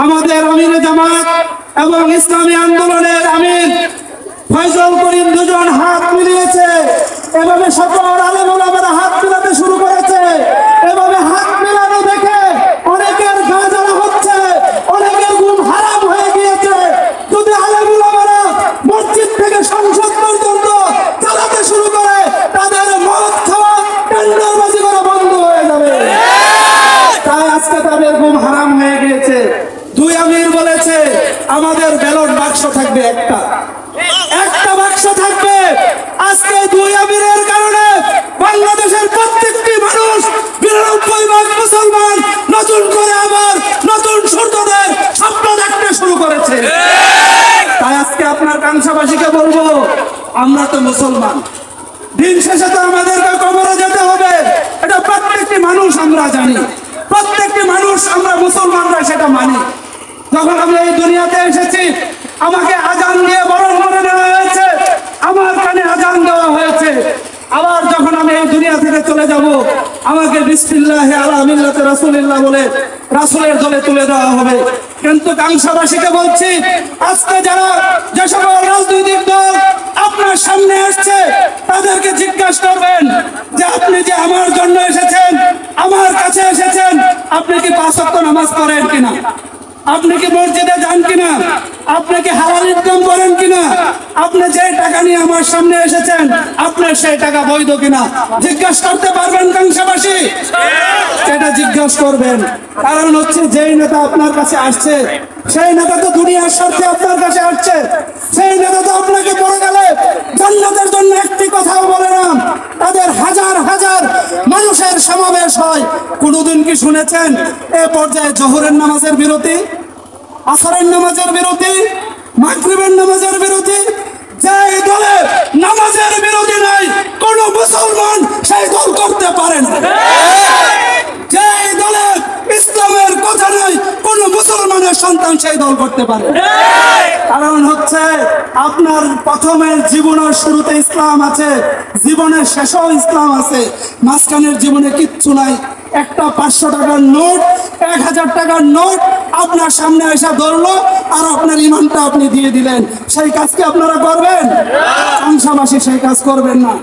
আমাদের আমির জামাত এবং ইসলামী আন্দোলনের আমির ফয়জল করিম দুজন হাত মিলিয়েছে। এভাবে সকল আলেম ওলামারা হাত মিলাতে শুরু করেছে। এভাবে হাত মিলানো দেখে অনেকের গা জ্বালা হচ্ছে, অনেকের ঘুম হারাম হয়ে গিয়েছে। যদি আলেম ওলামারা মসজিদ থেকে সংসদ পর্যন্ত চালাতে শুরু করে, তাদের মদ খাওয়া টেন্ডারবাজি করা বন্ধ হয়ে যাবে। তাই আজকে তাদের ঘুম হারাম হয়ে গিয়েছে। দুই আমির বলেছে আমাদের ব্যালট বাক্স থাকবে একটা বাক্স থাকবে। আজকে দুই আমিরের কারণে বাংলাদেশের প্রত্যেকটি মানুষ ৯২% মুসলমান নতুন করে আবার নতুন সূর্যোদয়ের স্বপ্ন দেখতে শুরু করেছে। তাই আজকে আপনার কাংসাবাসীকে বলবো, আমরা তো মুসলমান, দিন শেষে তো আমাদেরকে কবরে যেতে হবে। এটা প্রত্যেকটি মানুষ আমরা জানি, প্রত্যেকটি মানুষ আমরা মুসলমানরা সেটা মানি। যখন আমি এই দুনিয়াতে এসেছি, আমাকে আজান দিয়ে বরণ করে নেওয়া হয়েছে, আমার কানে আজান দেওয়া হয়েছে। আবার যখন আমি এই দুনিয়া থেকে চলে যাব, আমাকে বিসমিল্লাহি আলা মিল্লাতে রাসূলিল্লাহ বলে রাসূলের দলে তুলে দেওয়া হবে। কিন্তু কাংসাবাসীকে বলছি, আজকে যারা যে সকল রাজনৈতিক দল আপনার সামনে আসছে, তাদেরকে জিজ্ঞাসা করবেন যে আপনি যে আমার জন্য এসেছেন, আমার কাছে এসেছেন, আপনি কি ৫ ওয়াক্ত নামাজ পড়েন কিনা, আপনি কি মসজিদে যান কিনা, আপনি কি হালাল ইনকাম করেন কিনা, আপনি যে টাকা নিয়ে আমার সামনে এসেছেন আপনার সেই টাকা বৈধ কিনা জিজ্ঞাসা করতে পারবেন কাংসাবাসী? এটা জিজ্ঞাসা করবেন। কারণ হচ্ছে যেই নেতা আপনার কাছে আসছে, সেই নেতা তো দুনিয়ার স্বার্থে আপনার কাছে আসছে। সেই নেতা তো আপনাকে পড়ে গেলে জান্নাতের জন্য একটি কথাও বলে না, তাদের হাজার হাজার মানুষের সমাবেশ হয়। কোনদিন কি শুনেছেন এ পর্যায়ে জোহরের নামাজের বিরতি, আসরের নামাজের বিরতি, মাগরিবের নামাজের বিরতি? যে দলে নামাজের বিরতি নাই, কোন মুসলমান সেই দল করতে পারে না। যে দলে ইসলামের কথা নাই, কোন মুসলমানের সন্তান সেই দল করতে পারে। কারণ হচ্ছে আপনার প্রথমের জীবনের শুরুতে ইসলাম আছে, জীবনের শেষেও ইসলাম আছে, মাঝখানের জীবনে কিচ্ছু নাই। একটা ৫০০ টাকার নোট, ১০০০ টাকার নোট আপনার সামনে এসে ধরলো, আর আপনার ইমানটা আপনি দিয়ে দিলেন। সেই কাজ কি আপনারা করবেন? কাংসাবাসী সেই কাজ করবেন না।